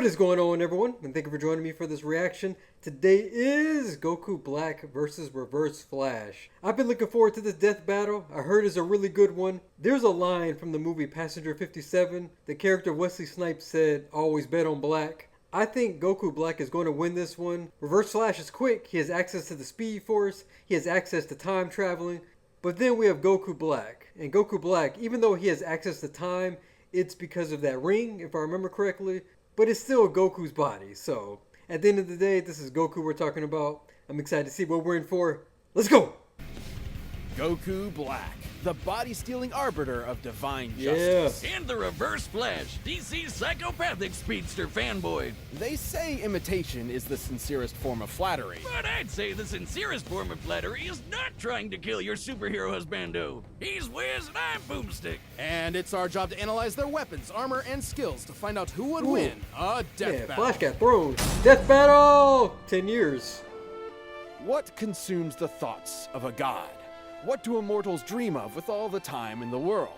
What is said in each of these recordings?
is going on, everyone? And thank you for joining me for this reaction. Today is Goku Black versus Reverse Flash. I've been looking forward to this death battle. I heard it's a really good one. There's a line from the movie Passenger 57. The character Wesley Snipes said, "Always bet on Black." I think Goku Black is going to win this one. Reverse Flash is quick. He has access to the Speed Force. He has access to time traveling. But then we have Goku Black. And Goku Black, even though he has access to time, it's because of that ring, if I remember correctly. But it's still Goku's body. So at the end of the day, this is Goku we're talking about. I'm excited to see what we're in for. Let's go! Goku Black, the body-stealing arbiter of divine justice. And the Reverse Flash, DC's psychopathic speedster fanboy. They say imitation is the sincerest form of flattery. But I'd say the sincerest form of flattery is not trying to kill your superhero husbando. He's Wiz and I'm Boomstick. And it's our job to analyze their weapons, armor, and skills to find out who would win a death battle. Flash got thrown. Death battle! 10 years. What consumes the thoughts of a god? What do immortals dream of with all the time in the world?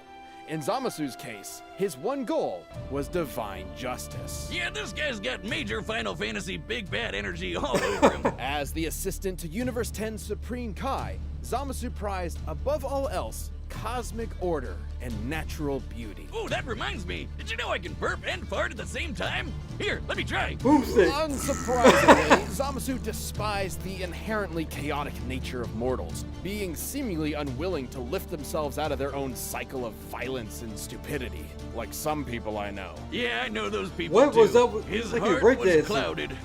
In Zamasu's case, his one goal was divine justice. Yeah, this guy's got major Final Fantasy big bad energy all over him. As the assistant to Universe 10's Supreme Kai, Zamasu prized, above all else, cosmic order and natural beauty. Oh, that reminds me. Did you know I can burp and fart at the same time? Here, let me try. Boomstick. Unsurprisingly, Zamasu despised the inherently chaotic nature of mortals, being seemingly unwilling to lift themselves out of their own cycle of violence and stupidity, like some people I know. Yeah, I know those people What too. was up with His like heart break was dancing? clouded.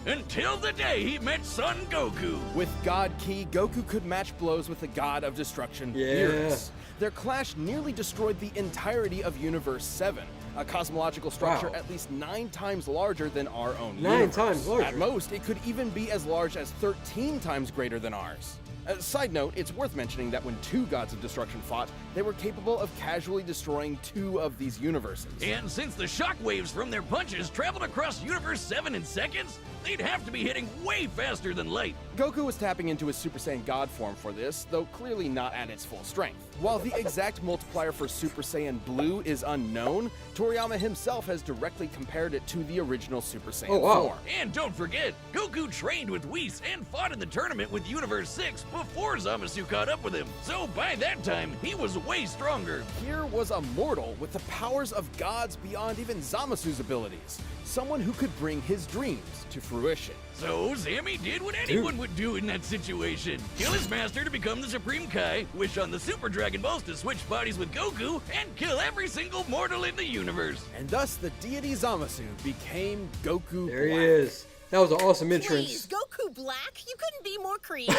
Until the day he met Son Goku. With God Ki, Goku could match blows with the god of destruction, Yeah. Beerus. Their clash nearly destroyed the entirety of Universe 7, a cosmological structure Wow. at least 9 times larger than our own 9 universe. times larger? At most, it could even be as large as 13 times greater than ours. Side note, it's worth mentioning that when 2 gods of destruction fought, they were capable of casually destroying 2 of these universes. And since the shockwaves from their punches traveled across Universe 7 in seconds, they'd have to be hitting way faster than light. Goku was tapping into his Super Saiyan God form for this, though clearly not at its full strength. While the exact multiplier for Super Saiyan Blue is unknown, Toriyama himself has directly compared it to the original Super Saiyan form. And don't forget, Goku trained with Whis and fought in the tournament with Universe 6 before Zamasu caught up with him. So by that time, he was way stronger. Here was a mortal with the powers of gods beyond even Zamasu's abilities. Someone who could bring his dreams to fruition. So Sammy did what anyone would do in that situation. Kill his master to become the Supreme Kai, wish on the Super Dragon Balls to switch bodies with Goku, and kill every single mortal in the universe. And thus the deity Zamasu became Goku There he Black. is. That was an awesome Please, entrance. Goku Black? You couldn't be more creative.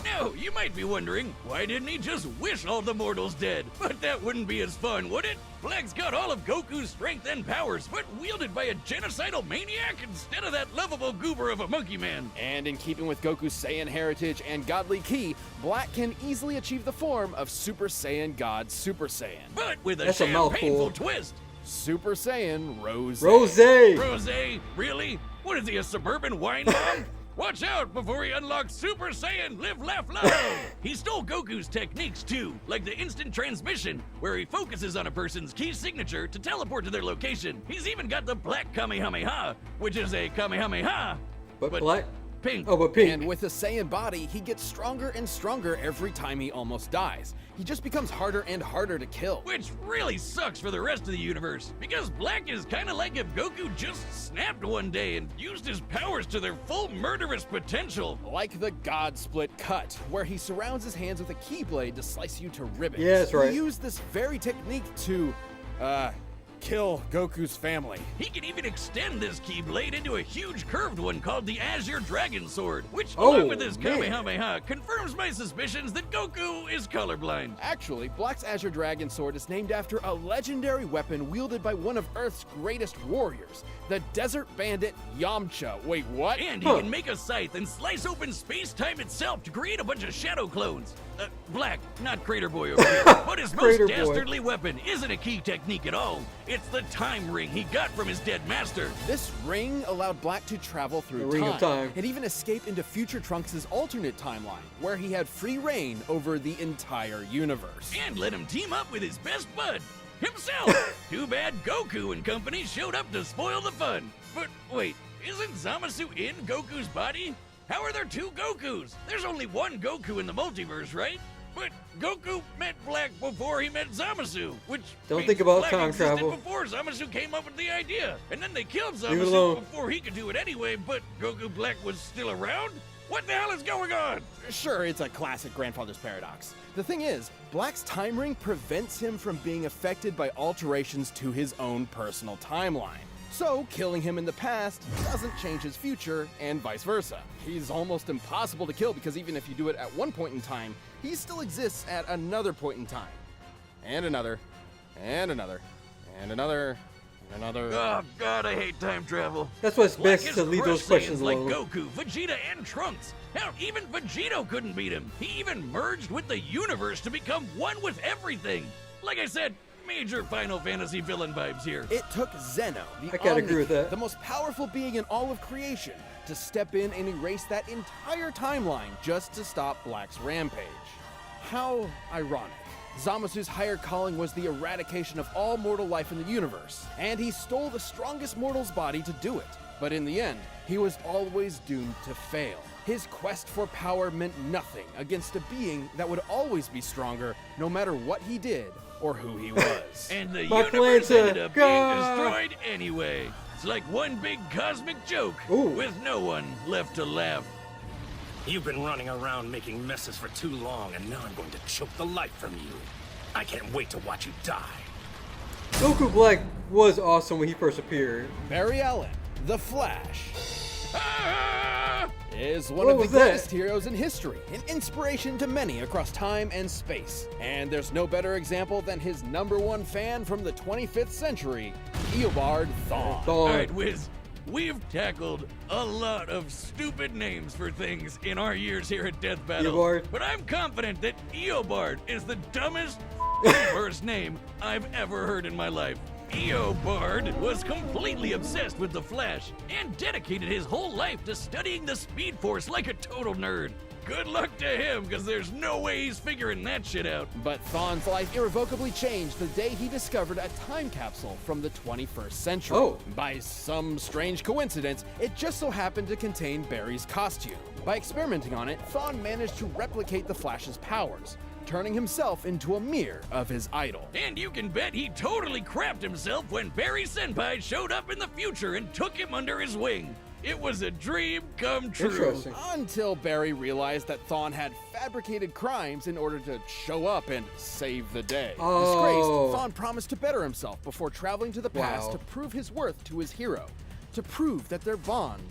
Now, you might be wondering, why didn't he just wish all the mortals dead? But that wouldn't be as fun, would it? Black's got all of Goku's strength and powers, but wielded by a genocidal maniac instead of that lovable goober of a monkey man. And in keeping with Goku's Saiyan heritage and godly ki, Black can easily achieve the form of Super Saiyan God Super Saiyan. But with a That's a mouthful. painful twist. Super Saiyan Rose. Rose. Rosé? Really? What is he, a suburban wine bomb? Watch out before he unlocks Super Saiyan Live, Laugh, Love! He stole Goku's techniques too, like the instant transmission, where he focuses on a person's key signature to teleport to their location. He's even got the Black Kamehameha, which is a Kamehameha, But black? pink. Oh, but pink. And with a Saiyan body, he gets stronger and stronger every time he almost dies. He just becomes harder and harder to kill. Which really sucks for the rest of the universe, because Black is kinda like if Goku just snapped one day and used his powers to their full murderous potential. Like the God Split Cut, where he surrounds his hands with a keyblade to slice you to ribbons. Yeah, that's right. He used this very technique to, kill Goku's family. He can even extend this Keyblade into a huge curved one called the Azure Dragon Sword, which, Oh, along with his man. Kamehameha, confirms my suspicions that Goku is colorblind. Actually, Black's Azure Dragon Sword is named after a legendary weapon wielded by one of Earth's greatest warriors, the Desert Bandit Yamcha. Wait, what? And he can make a scythe and slice open space-time itself to create a bunch of shadow clones. Black, not Crater Boy over here. But his most Crater Boy. dastardly weapon isn't a key technique at all. It's the time ring he got from his dead master. This ring allowed Black to travel through The Ring of Time. and even escape into future Trunks' alternate timeline, where he had free reign over the entire universe. And let him team up with his best bud, himself. Too bad Goku and company showed up to spoil the fun. But wait, isn't Zamasu in Goku's body? How are there two Gokus? There's only one Goku in the multiverse, right? But Goku met Black before he met Zamasu, which Don't means think about Black time existed travel. before Zamasu came up with the idea. And then they killed Leave it Zamasu alone. before he could do it anyway, but Goku Black was still around? What the hell is going on? Sure, it's a classic grandfather's paradox. The thing is, Black's time ring prevents him from being affected by alterations to his own personal timeline. So, killing him in the past doesn't change his future, and vice versa. He's almost impossible to kill because even if you do it at one point in time, he still exists at another point in time. And another, and another, and another, and another. Oh god, I hate time travel. That's why it's Black best has to leave those crushed questions Saiyans like alone. Goku, Vegeta, and Trunks. Hell, even Vegito couldn't beat him. He even merged with the universe to become one with everything. Like I said, major Final Fantasy villain vibes here. It took Zeno, the I gotta agree with Omni-King, that. the most powerful being in all of creation, to step in and erase that entire timeline just to stop Black's rampage. How ironic. Zamasu's higher calling was the eradication of all mortal life in the universe, and he stole the strongest mortal's body to do it. But in the end, he was always doomed to fail. His quest for power meant nothing against a being that would always be stronger no matter what he did or who he was. And the My universe planta. ended up being Gah. destroyed anyway. It's like one big cosmic joke Ooh. with no one left to laugh. You've been running around making messes for too long, and now I'm going to choke the life from you. I can't wait to watch you die. Goku Black was awesome when he first appeared. Barry Allen, the Flash, Ah! is one What of the was that? greatest heroes in history, an inspiration to many across time and space. And there's no better example than his #1 fan from the 25th century, Eobard Thawne. All Thawne. right, Wiz. We've tackled a lot of stupid names for things in our years here at Death Battle. Eobard. But I'm confident that Eobard is the dumbest first name I've ever heard in my life. Eobard was completely obsessed with the Flash and dedicated his whole life to studying the Speed Force like a total nerd. Good luck to him, because there's no way he's figuring that shit out. But Thawne's life irrevocably changed the day he discovered a time capsule from the 21st century. Oh. By some strange coincidence, it just so happened to contain Barry's costume. By experimenting on it, Thawne managed to replicate the Flash's powers, turning himself into a mirror of his idol. And you can bet he totally crapped himself when Barry Senpai showed up in the future and took him under his wing. It was a dream come true. Interesting. Until Barry realized that Thawne had fabricated crimes in order to show up and save the day. Oh. Disgraced, Thawne promised to better himself before traveling to the past Wow. to prove his worth to his hero, to prove that their bond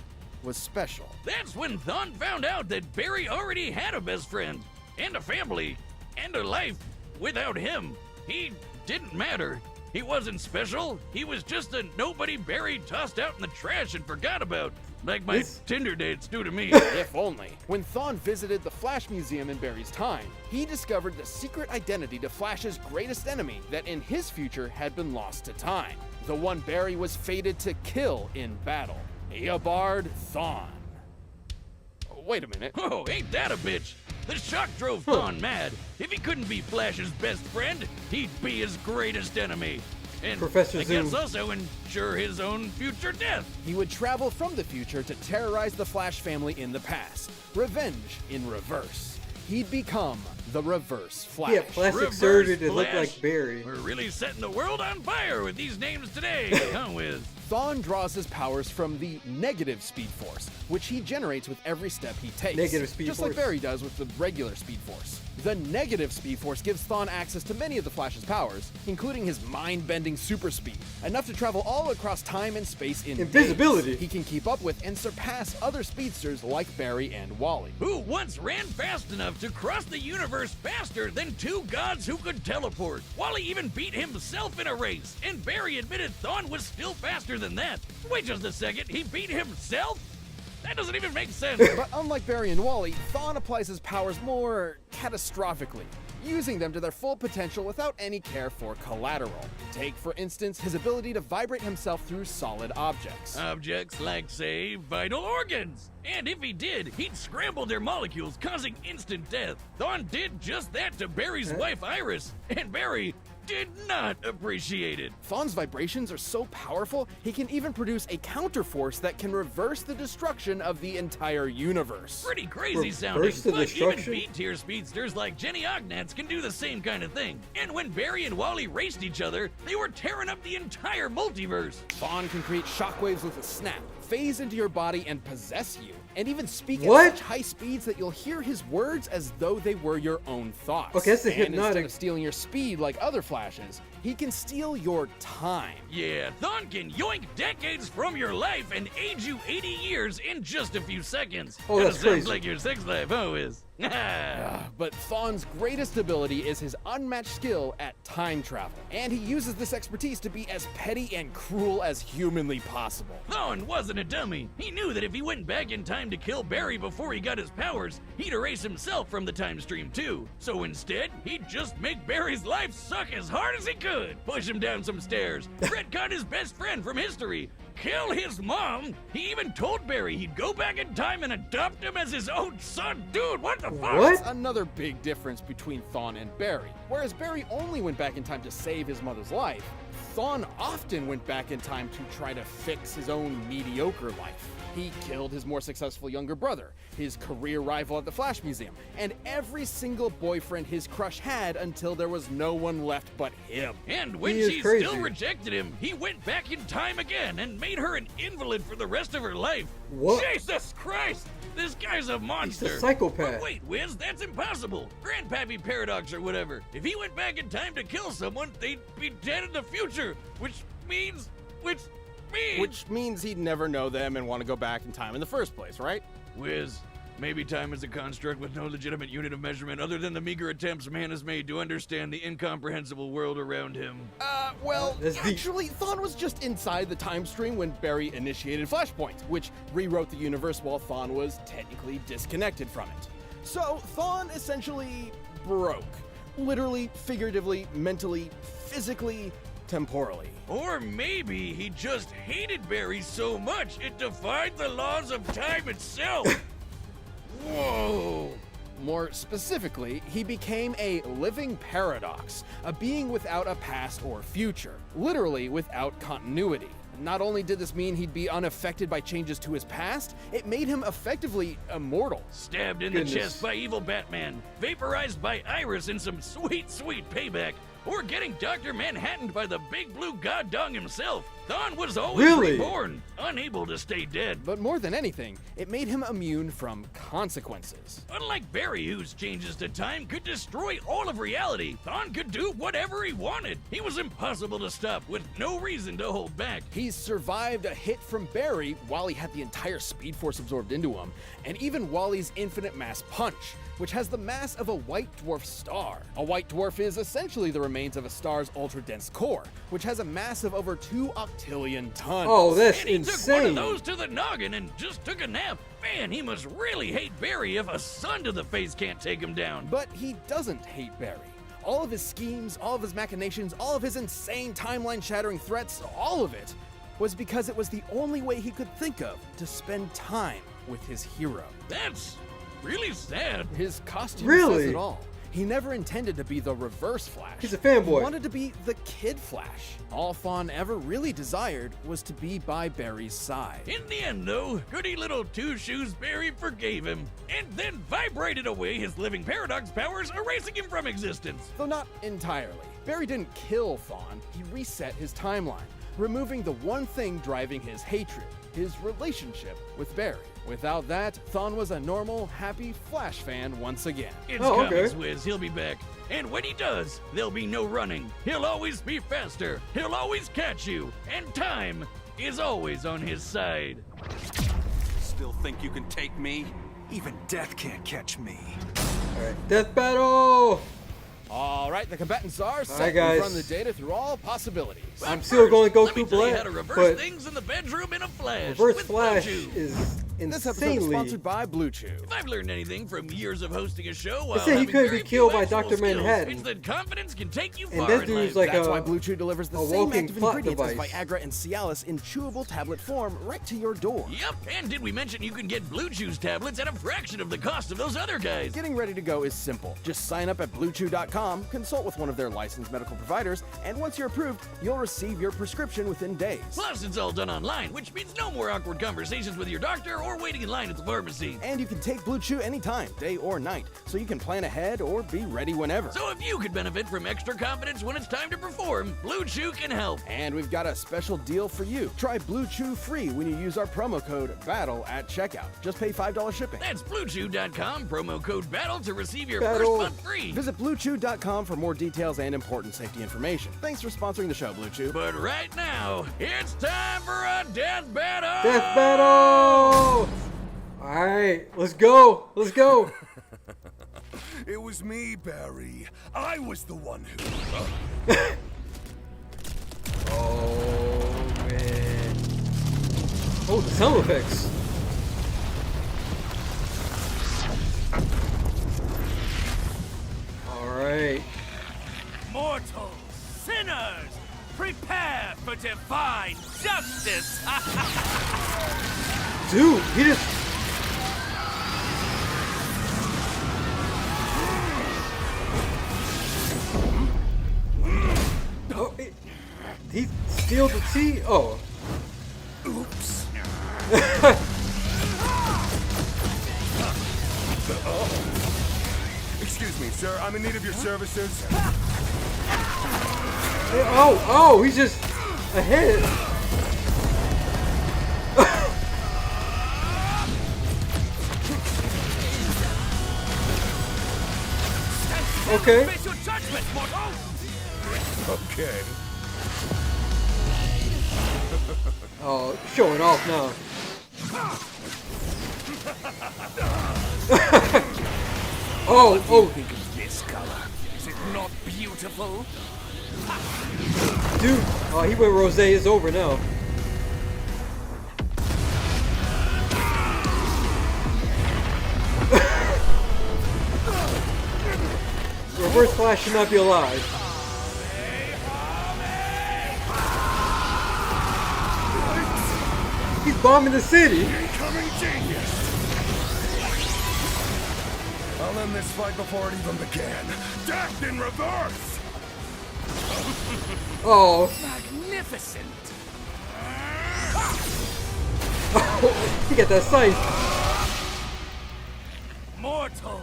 was special. That's when Thawne found out that Barry already had a best friend, and a family, and a life without him. He didn't matter. He wasn't special. He was just a nobody Barry tossed out in the trash and forgot about. Like my This- Tinder dates do to me. If only. When Thawne visited the Flash Museum in Barry's time, he discovered the secret identity to Flash's greatest enemy that in his future had been lost to time. The one Barry was fated to kill in battle. Eobard Thawne. Wait a minute. Oh, ain't that a bitch? The shock drove Thawne mad. If he couldn't be Flash's best friend, he'd be his greatest enemy. And Professor I guess Zoom. also ensure his own future death. He would travel from the future to terrorize the Flash family in the past. Revenge in reverse. He'd become the Reverse Flash. Yeah, plastic Reverse surgery to look Flash. like Barry. We're really setting the world on fire with these names today, huh, Wiz? Thawne draws his powers from the negative Speed Force, which he generates with every step he takes. Negative Speed just Force. like Barry does with the regular Speed Force. The negative Speed Force gives Thawne access to many of the Flash's powers, including his mind-bending super speed, enough to travel all across time and space in Invisibility. days. He can keep up with and surpass other speedsters like Barry and Wally. Who once ran fast enough to cross the universe faster than two gods who could teleport. Wally even beat himself in a race, and Barry admitted Thawne was still faster than that. Wait just a second, he beat himself? That doesn't even make sense. But unlike Barry and Wally, Thawne applies his powers more catastrophically, using them to their full potential without any care for collateral. Take, for instance, his ability to vibrate himself through solid objects. Objects like, say, vital organs. And if he did, he'd scramble their molecules, causing instant death. Thawne did just that to Barry's wife, Iris. And Barry did not appreciate it. Thawne's vibrations are so powerful, he can even produce a counterforce that can reverse the destruction of the entire universe. Pretty crazy sounding, Reverse the but even destruction? B-tier speedsters like Jenny Ognats can do the same kind of thing. And when Barry and Wally raced each other, they were tearing up the entire multiverse. Thawne can create shockwaves with a snap, phase into your body and possess you, and even speak What? at such high speeds that you'll hear his words as though they were your own thoughts. Okay, that's the and instead hypnotic. of stealing your speed like other Flashes, he can steal your time. Yeah, Thawne can yoink decades from your life and age you 80 years in just a few seconds. Oh, that's Kinda sounds crazy. like your sex life, huh, Wiz? But Thawne's greatest ability is his unmatched skill at time travel, and he uses this expertise to be as petty and cruel as humanly possible. Thawne wasn't a dummy. He knew that if he went back in time to kill Barry before he got his powers, he'd erase himself from the time stream too. So instead, he'd just make Barry's life suck as hard as he could, push him down some stairs, retcon his best friend from history, kill his mom. He even told Barry he'd go back in time and adopt him as his own son. Dude, what the fuck? What? Another big difference between Thawne and Barry. Whereas Barry only went back in time to save his mother's life, Thawne often went back in time to try to fix his own mediocre life. He killed his more successful younger brother, his career rival at the Flash Museum, and every single boyfriend his crush had until there was no one left but him. And when He is she crazy. still rejected him, he went back in time again and made her an invalid for the rest of her life. What? Jesus Christ! This guy's a monster. He's a psychopath. But wait, Wiz, that's impossible. Grandpappy Paradox or whatever. If he went back in time to kill someone, they'd be dead in the future, which means... Which means he'd never know them and want to go back in time in the first place, right? Wiz, maybe time is a construct with no legitimate unit of measurement other than the meager attempts man has made to understand the incomprehensible world around him. Well, That's deep. actually, Thawne was just inside the time stream when Barry initiated Flashpoint, which rewrote the universe while Thawne was technically disconnected from it. So, Thawne essentially broke. Literally, figuratively, mentally, physically, temporally. Or maybe he just hated Barry so much it defied the laws of time itself. Whoa. More specifically, he became a living paradox, a being without a past or future, literally without continuity. Not only did this mean he'd be unaffected by changes to his past, it made him effectively immortal. Stabbed in Goodness. the chest by evil Batman, vaporized by Iris in some sweet, sweet payback, or getting Dr. Manhattaned by the big blue god dong himself. Thawne was always Really? reborn, unable to stay dead. But more than anything, it made him immune from consequences. Unlike Barry, whose changes to time could destroy all of reality, Thawne could do whatever he wanted. He was impossible to stop, with no reason to hold back. He's survived a hit from Barry while he had the entire Speed Force absorbed into him, and even Wally's infinite mass punch, which has the mass of a white dwarf star. A white dwarf is essentially the remains of a star's ultra-dense core, which has a mass of over 2 octillion tons. Oh, that's And he took one of insane. those to the noggin and just took a nap. Man, he must really hate Barry if a sun to the face can't take him down. But he doesn't hate Barry. All of his schemes, all of his machinations, all of his insane timeline-shattering threats, all of it was because it was the only way he could think of to spend time with his hero. That's really sad. His costume Really? says it all. He never intended to be the Reverse Flash. He's a fanboy. He wanted to be the Kid Flash. All Thawne ever really desired was to be by Barry's side. In the end, though, goody little Two Shoes Barry forgave him, and then vibrated away his living paradox powers, erasing him from existence. Though not entirely. Barry didn't kill Thawne, he reset his timeline, removing the one thing driving his hatred, his relationship with Barry. Without that, Thawne was a normal, happy Flash fan once again. It's Oh, okay. comics, Wiz. He'll be back. And when he does, there'll be no running. He'll always be faster. He'll always catch you. And time is always on his side. Still think you can take me? Even death can't catch me. Alright, death battle! All right, the combatants are Alright, set. guys. We've run the data through all possibilities. But I'm still going let me Goku tell you how Black, to reverse but things in the bedroom in a flash. Reverse with Flash Goku. is This episode is insanely. sponsored by Blue Chew. If I've learned anything from years of hosting a show while said he having couldn't very be killed few by actual Dr. skills, Manhattan. it's that confidence can take you And far this in dude's life. like That's a- why Blue Chew delivers the a same walking active plot ingredients device. as Viagra and Cialis in chewable tablet form right to your door. Yep, and did we mention you can get Blue Chew's tablets at a fraction of the cost of those other guys? Getting ready to go is simple. Just sign up at BlueChew.com, consult with one of their licensed medical providers, and once you're approved, you'll receive your prescription within days. Plus, it's all done online, which means no more awkward conversations with your doctor or waiting in line at the pharmacy. And you can take Blue Chew anytime, day or night, so you can plan ahead or be ready whenever. So if you could benefit from extra confidence when it's time to perform, Blue Chew can help. And we've got a special deal for you. Try Blue Chew free when you use our promo code BATTLE at checkout. Just pay $5 shipping. That's BlueChew.com, promo code BATTLE to receive your Battle. first month free. Visit BlueChew.com for more details and important safety information. Thanks for sponsoring the show, Blue Chew. But right now, it's time for a death battle! Death battle! Alright, let's go. Let's go. It was me, Barry. I was the one who... Oh, man. Oh, the sound effects. Alright. Mortals, sinners, prepare for divine justice! Dude, he just... Oh, he steals the tea? Oh. Oops. Excuse me, sir. I'm in need of your services. Oh, he's just ahead. Okay. Face your judgment, mortal! Okay. Oh, showing off now. Oh, Think of this color. Is it not beautiful? dude. Oh, he went rose. It's over now. Reverse Flash should not be alive. He's bombing the city. Incoming genius. I'll end this fight before it even began. Death in reverse. Oh, Magnificent! he got that sight. Mortals,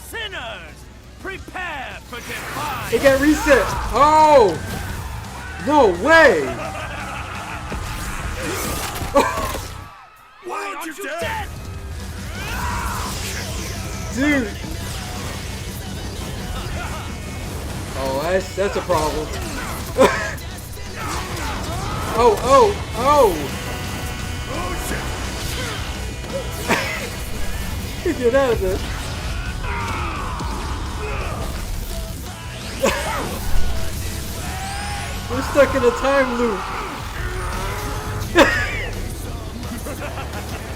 sinners, prepare for divine. It got reset. Oh, no way. Why aren't you dead? Dude. Oh, that's a problem. Oh. Oh shit! Get out of there. We're stuck in a time loop.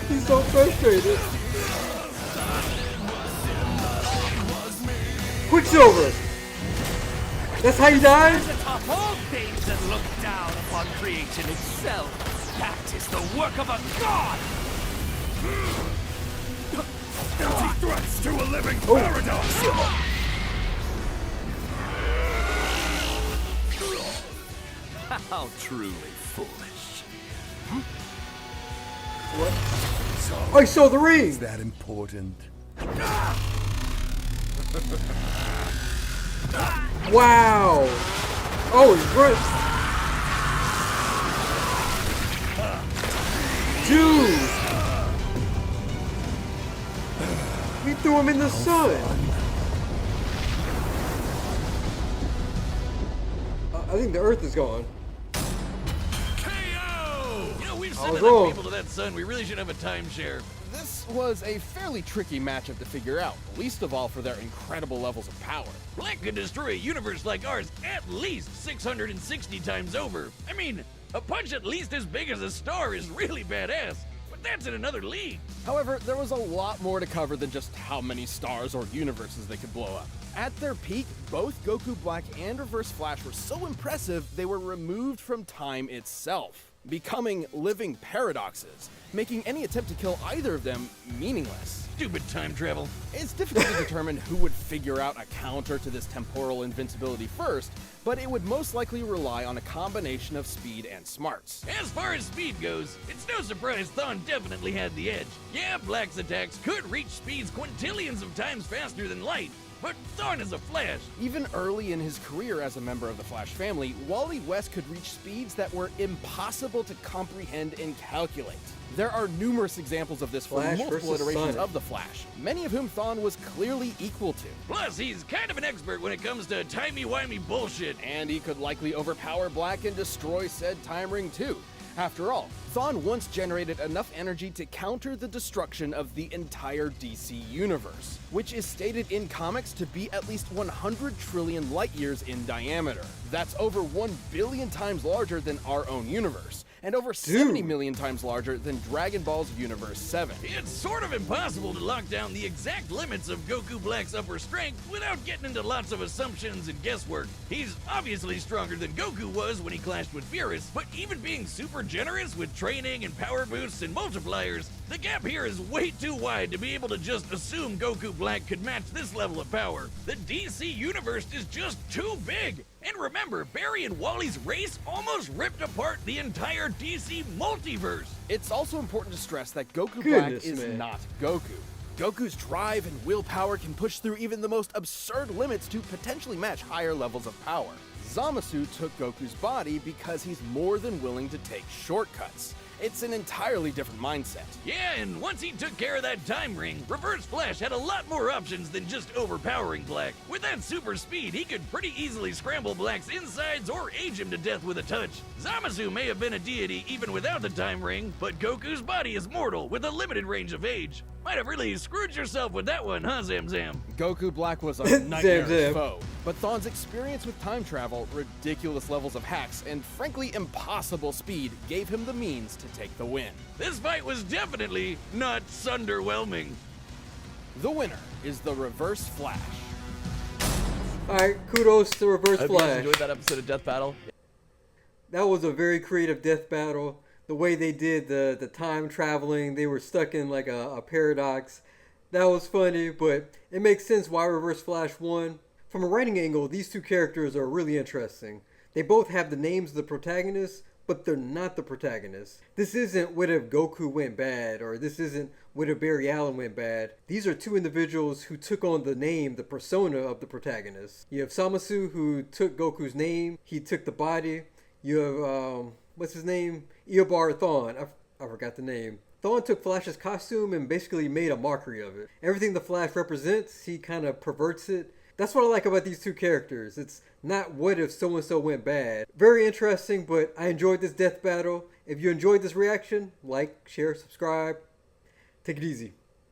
He's so frustrated. Quicksilver. That's how you died? Atop all things and look down upon creation itself. That is the work of a god! Empty threats to a living paradox! How truly foolish. Oh, he saw the ring. Is that important? Wow. Oh, he's running. Dude. We threw him in the sun. I think the Earth is gone. KO! You know, we've I sent was enough wrong. people to that sun. We really should have a timeshare. This was a fairly tricky matchup to figure out, least of all for their incredible levels of power. Black could destroy a universe like ours at least 660 times over. I mean, a punch at least as big as a star is really badass. But that's in another league. However, there was a lot more to cover than just how many stars or universes they could blow up. At their peak, both Goku Black and Reverse Flash were so impressive they were removed from time itself, becoming living paradoxes, making any attempt to kill either of them meaningless. Stupid time travel. It's difficult to determine who would figure out a counter to this temporal invincibility first, but it would most likely rely on a combination of speed and smarts. As far as speed goes, it's no surprise Thawne definitely had the edge. Yeah, Black's attacks could reach speeds quintillions of times faster than light, but Thawne is a Flash. Even early in his career as a member of the Flash family, Wally West could reach speeds that were impossible to comprehend and calculate. There are numerous examples of this from Flash multiple versus iterations Sonic. of the Flash, many of whom Thawne was clearly equal to. Plus, he's kind of an expert when it comes to timey-wimey bullshit. And he could likely overpower Black and destroy said time ring too. After all, Thawne once generated enough energy to counter the destruction of the entire DC universe, which is stated in comics to be at least 100 trillion light years in diameter. That's over 1 billion times larger than our own universe, and over 70 million times larger than Dragon Ball's Universe 7. It's sort of impossible to lock down the exact limits of Goku Black's upper strength without getting into lots of assumptions and guesswork. He's obviously stronger than Goku was when he clashed with Beerus, but even being super generous with training and power boosts and multipliers, the gap here is way too wide to be able to just assume Goku Black could match this level of power. The DC universe is just too big. And remember, Barry and Wally's race almost ripped apart the entire DC multiverse. It's also important to stress that Goku Goodness, Black is man. not Goku. Goku's drive and willpower can push through even the most absurd limits to potentially match higher levels of power. Zamasu took Goku's body because he's more than willing to take shortcuts. It's an entirely different mindset. Yeah, and once he took care of that time ring, Reverse Flash had a lot more options than just overpowering Black. With that super speed, he could pretty easily scramble Black's insides or age him to death with a touch. Zamasu may have been a deity even without the time ring, but Goku's body is mortal with a limited range of age. Might have really screwed yourself with that one, huh, Zam Zam? Goku Black was a nightmarish Zam. foe, but Thawne's experience with time travel, ridiculous levels of hacks, and frankly impossible speed gave him the means to take the win. This fight was definitely not sunderwhelming. The winner is the Reverse Flash. Alright, kudos to Reverse I hope you guys Flash. enjoyed that episode of Death Battle. That was a very creative death battle. The way they did the time traveling, they were stuck in like a paradox. That was funny, but it makes sense why Reverse Flash won. From a writing angle, these two characters are really interesting. They both have the names of the protagonists, but they're not the protagonists. This isn't what if Goku went bad, or this isn't what if Barry Allen went bad. These are two individuals who took on the name, the persona of the protagonist. You have Zamasu, who took Goku's name, he took the body. You have, what's his name? Eobard Thawne. I forgot the name. Thawne took Flash's costume and basically made a mockery of it. Everything the Flash represents, he kind of perverts it. That's what I like about these two characters. It's not what if so-and-so went bad. Very interesting, but I enjoyed this death battle. If you enjoyed this reaction, like, share, subscribe. Take it easy.